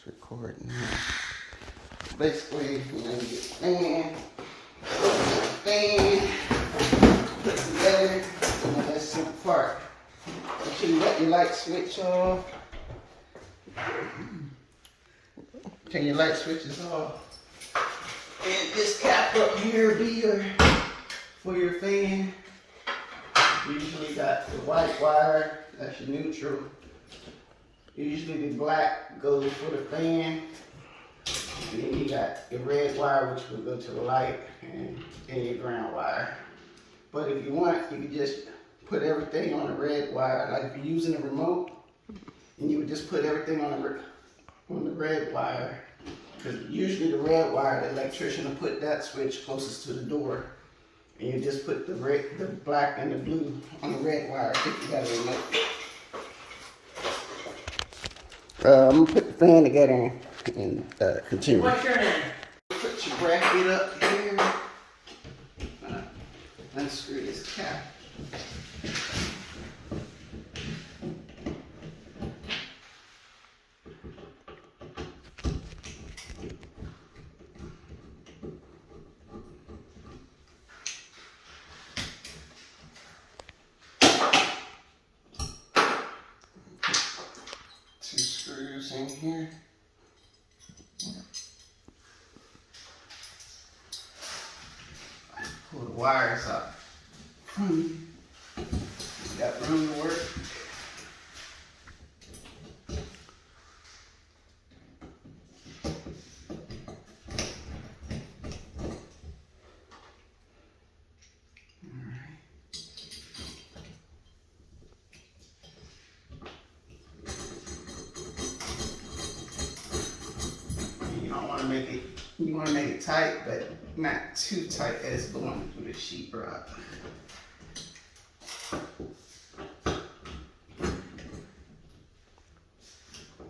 Recording now. Basically, you know, you get fan, put it together, and that's the simple part. Make sure you let your light switch off. Turn your light switches off. And this cap up here will be for your fan. Usually got the white wire, that's your neutral. Usually the black goes for the fan. And then you got your red wire, which will go to the light, and your ground wire. But if you want, you can just put everything on the red wire. Like if you're using a remote, and you would just put everything on the red wire. Because usually the red wire, the electrician will put that switch closest to the door. And you just put the black and the blue on the red wire if you got a remote. I'm gonna put the fan together and continue. What's your name? Put your bracket up here. Unscrew this cap. Two screws in here. Pull the wires up. Got room to work. You want to make it tight, but not too tight as going through the sheetrock.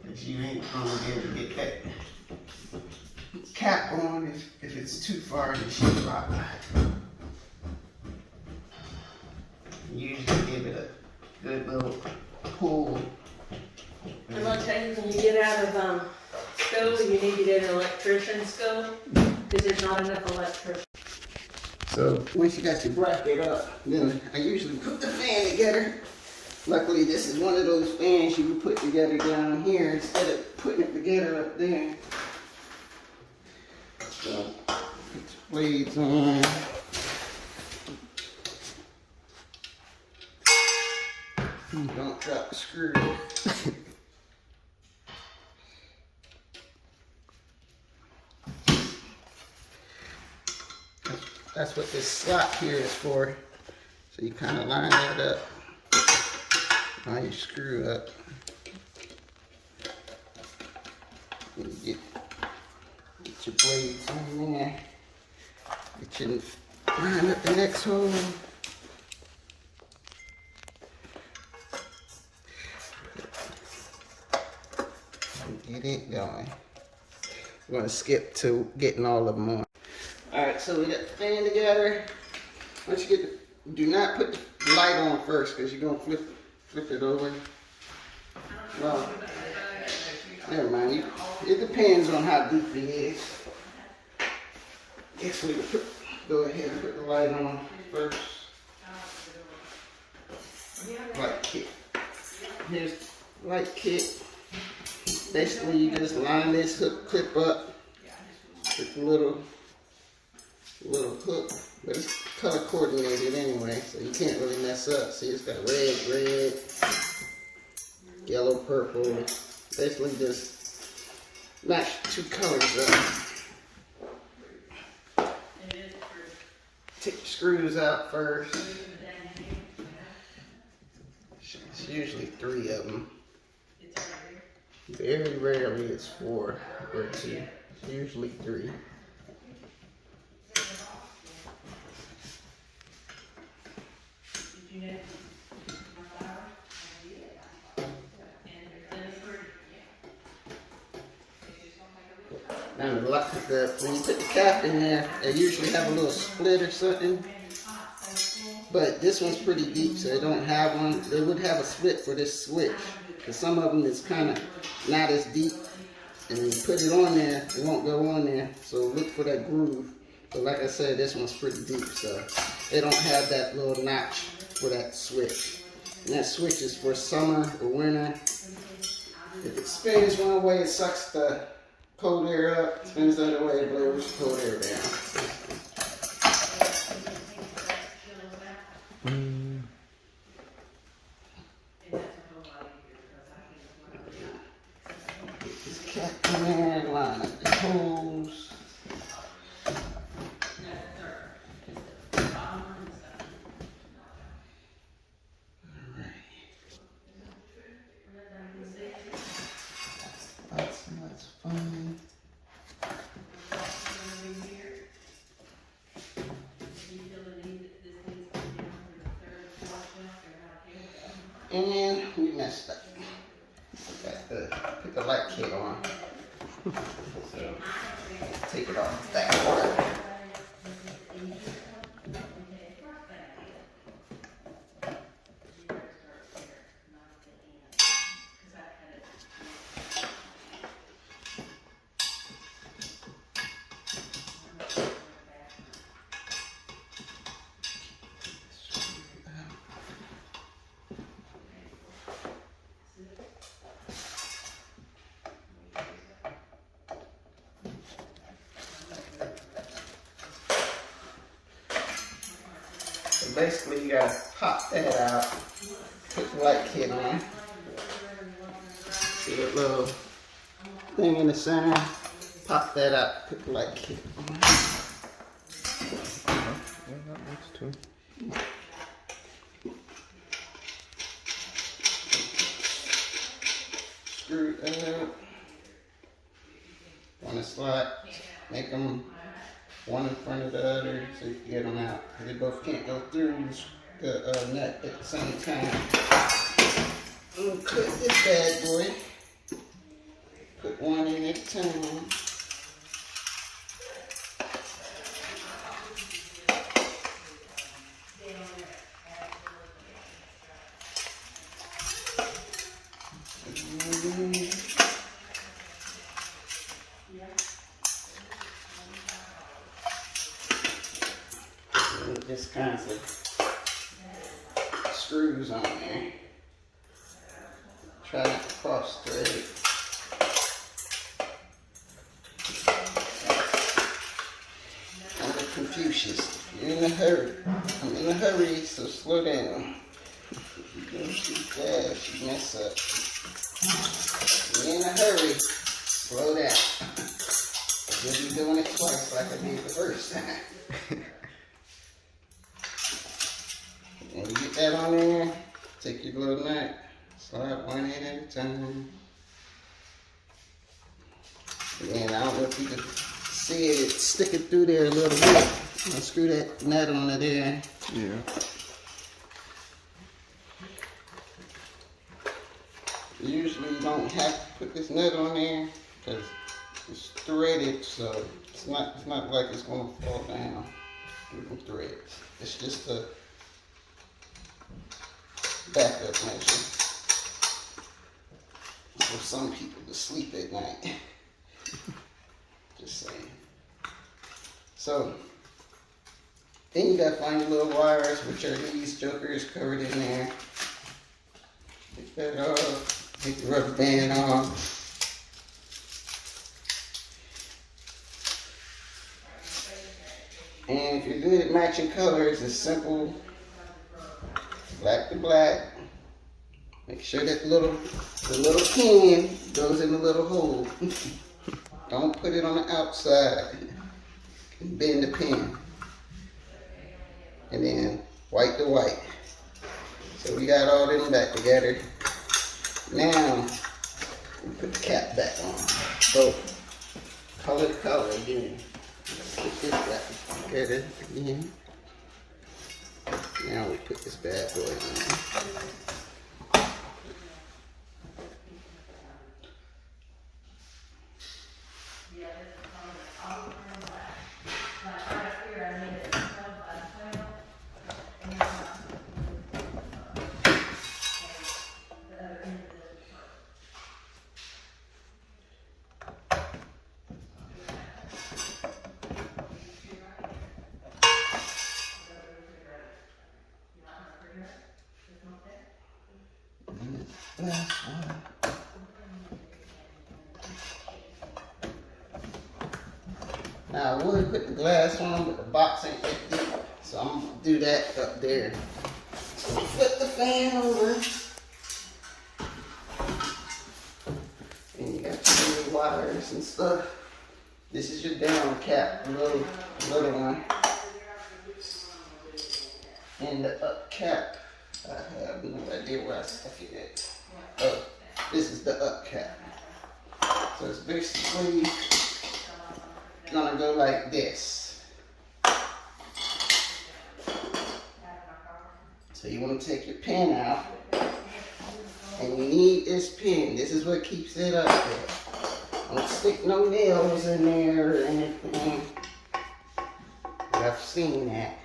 Because you ain't going to be able to get that cap on if it's too far in the sheetrock. You usually give it a good little pull. I'm going to tell you, when you get out of stove, you need to get an electrician stove, because there's not enough electricity. So once you got your bracket up, then I usually put the fan together. Luckily, this is one of those fans you can put together down here instead of putting it together up there. So put your blades on. Don't drop the screw. That's what this slot here is for. So you kind of line that up. Now you screw up. And you get your blades on there. Get your line up the next hole. Get it going. We're gonna skip to getting all of them on. Alright, so we got the fan together. Once you get the, do not put the light on first because you're going to flip it over. Well, never mind. It depends on how deep it is. Guess we can go ahead and put the light on first. Light kit. Here's the light kit. Basically, you just line this hook clip up with a little hook, but it's color coordinated anyway, so you can't really mess up. See, it's got red, yellow, purple. Basically just match two colors up. Take the screws out first. It's usually 3 of them. Very rarely it's 4 or 2. It's usually 3. Now when you put the cap in there, they usually have a little split or something. But this one's pretty deep, so they don't have one. They would have a split for this switch. Because some of them is kind of not as deep. And when you put it on there, it won't go on there. So look for that groove. But like I said, this one's pretty deep, so they don't have that little notch for that switch. And that switch is for summer or winter. If it spins one way, it sucks the cold air up. Spins the other way, it blows the cold air down. This cap in there, line up the holes. That's fine. And we messed up. Got to put the light kit on. So take it off that part. So basically you gotta pop that out, put the light kit on. See that little thing in the center? Pop that out, put the light kit on. Yeah, that works too. Screw it up. On the slot, make them one in front of the other so you can get them out. They both can't go through the nut at the same time. I'm gonna cut this bad boy. Put one in at a time. Just kinds of screws on there. Try not to cross thread. I'm a Confucius. You're in a hurry. I'm in a hurry, so slow down. You go too fast, you mess up. You're in a hurry, slow down. You'll be doing it twice like I did the first time. When you get that on there, take your little nut, slide one in at a time. And I don't know if you can see it, it's sticking through there a little bit. I'll screw that nut on it there. Yeah. Usually you don't have to put this nut on there because it's threaded, so it's not like it's gonna fall down through the threads. It's just a backup measure for some people to sleep at night. Just saying. So then you gotta find your little wires, which are these jokers covered in there. Take that off, take the rubber band off. And if you're good at matching colors, it's simple. Black to black. Make sure that the little pin goes in the little hole. Don't put it on the outside. And bend the pin. And then white to white. So we got all them back together. Now we put the cap back on. So color to color again. Put this back together again. Now we put this bad boy on. Now I would put the glass on, but the box ain't that deep, so I'm gonna do that up there. So flip the fan over, and you got your wires and stuff. This is your down cap, the little one, and the up cap. I have no idea where I stuck it at. Oh, this is the up cap. So it's basically gonna go like this. So you want to take your pin out, and you need this pin. This is what keeps it up there. Don't stick no nails in there or anything. I've seen that.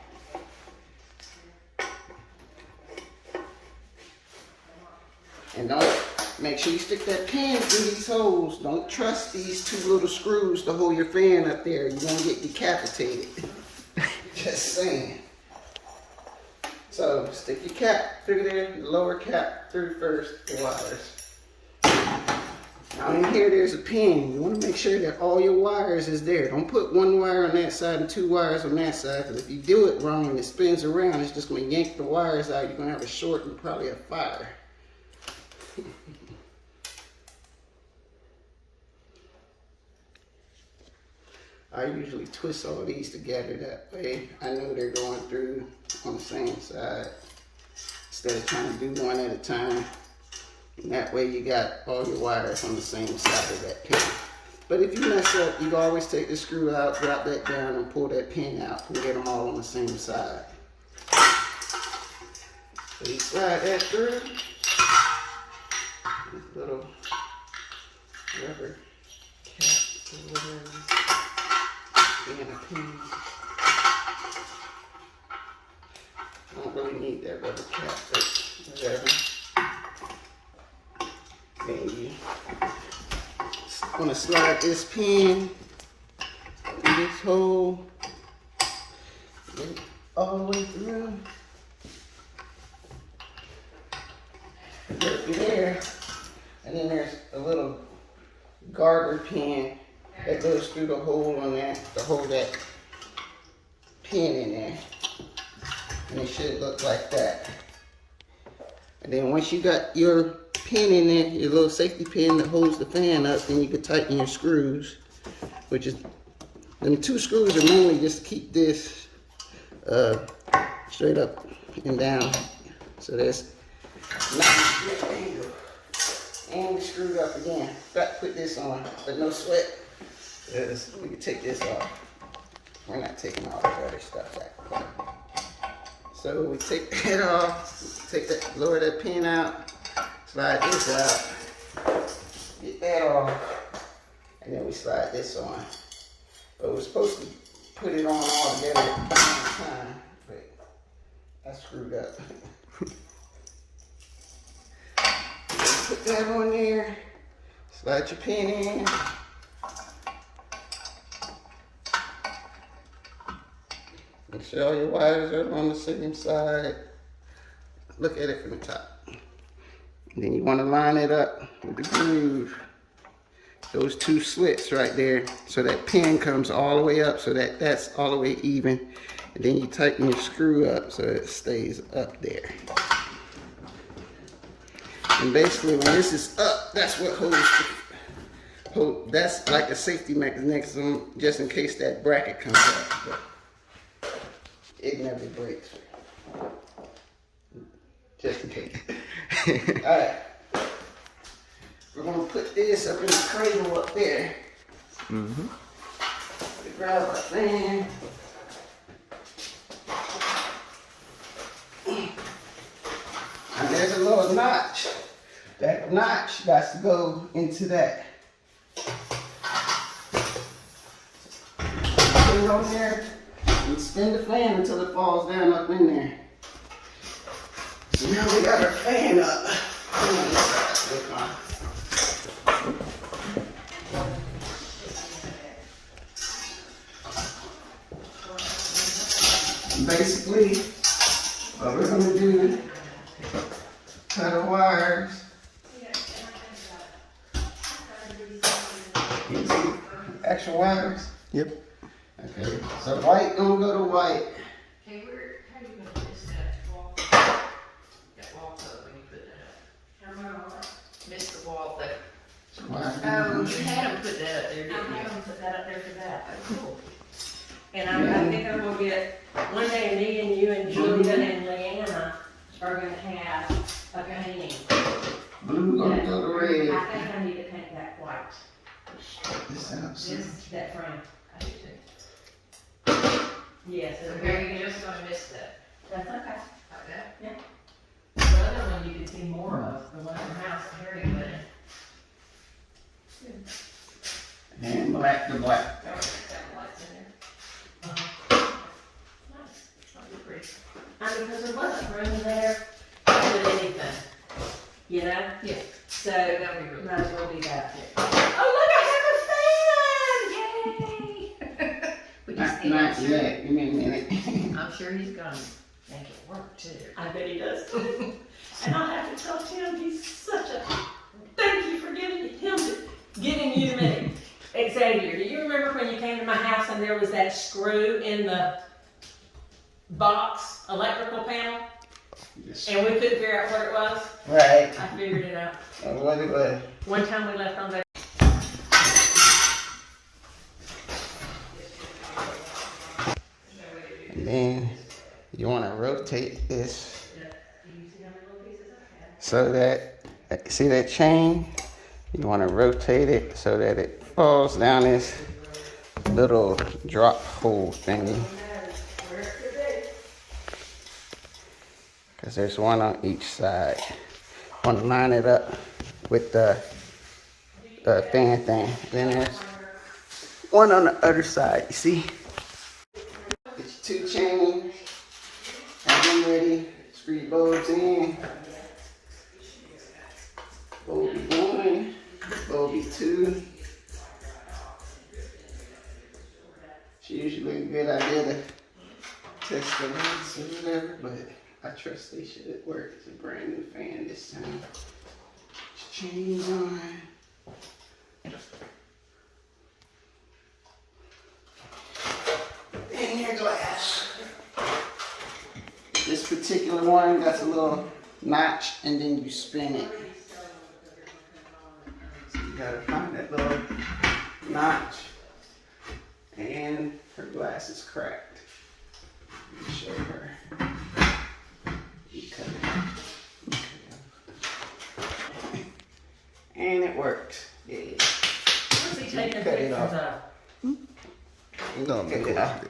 And don't make sure you stick that pin through these holes. Don't trust these two little screws to hold your fan up there. You're gonna get decapitated. Just saying. So stick your cap through there, the lower cap through first, the wires. Now in here there's a pin. You want to make sure that all your wires is there. Don't put one wire on that side and two wires on that side, because if you do it wrong and it spins around, it's just going to yank the wires out. You're going to have a short and probably a fire. I usually twist all these together that way. I know they're going through on the same side instead of trying to do one at a time. And that way you got all your wires on the same side of that pin. But if you mess up, you can always take the screw out, drop that down, and pull that pin out and get them all on the same side. So you slide that through. This little rubber cap or whatever. And a pin. I don't really need that rubber cap, but whatever. Then you want to slide this pin in this hole, get it all the way through. Get it through there, and then there's a little garter pin that goes through the hole on that to hold that pin in there, and it should look like that. And then once you got your pin in there, your little safety pin that holds the fan up, then you can tighten your screws, which is, them two screws are mainly just to keep this straight up and down. So that's nice angle. And we screwed up again. Got to put this on, but no sweat. We can take this off. We're not taking all the other stuff out. So we take that off, take that, lower that pin out, slide this out, get that off, and then we slide this on. But we're supposed to put it on all together at the same time, but I screwed up. Put that on there, slide your pin in. Make sure all your wires are on the same side. Look at it from the top. And then you want to line it up with the groove. Those two slits right there. So that pin comes all the way up so that that's all the way even. And then you tighten your screw up so it stays up there. And basically when this is up, that's what that's like a safety mechanism just in case that bracket comes up. But it never breaks. Just in case. Alright. We're going to put this up in the cradle up there. Mm-hmm. We grab our fan. And there's a little notch. That notch got to go into that. Put it on there and spin the fan until it falls down up in there. So now we got our fan up. Basically, what we're going to do, cut our wires. You see actual wires? Yep. Okay, so white gonna go to white. Hey, how you gonna miss that wall? That wall coat when you put that up? How am I gonna miss the wall that? Oh, you had them put that up there, didn't you? I had them put that up there for that. Oh, cool. And I think I'm gonna get, one day me and you and Julia and Leanna are gonna have a painting. Blue gonna go to red. I think I need to paint that white. This out. That frame. I do too. Yes. So you're just gonna miss that. That's okay. Like that? Yeah. The other one you can see more of, the one in the house, Harry put in. And black to black. Nice. That'll be pretty. I mean, because there wasn't room there to put anything, you know? Yeah. So, that'll be really might as well be that. Oh, look, I have a fan! Yay! Would you stand Not up, yet, give me a minute. I'm sure he's gonna make it work too. I bet he does. And I'll have to tell Tim, he's such a, thank you for giving you to me. Xavier, do you remember when you came to my house and there was that screw in the box electrical panel? Yes. And we couldn't figure out what it was? Right. I figured it out. What it was. One time we left on that. And then you want to rotate this so that, see that chain? You want to rotate it so that it falls down this little drop hole thingy. Because there's one on each side. Want to line it up with the fan thing. Then there's one on the other side, you see? Get your 2 chains. Have them ready. Screw your bulbs in. Bulb 1, bulb 2. It's usually a good idea to test the lights or whatever, but I trust they should work. It's a brand new fan this time. Put your chains on. And your glass. This particular one got a little notch and then you spin it. So you gotta find that little notch. And her glass is cracked. Let me show her. You cut it. And it works. Yeah. What's he taking Cut it pictures off. of? We're gonna Cut it record off. it.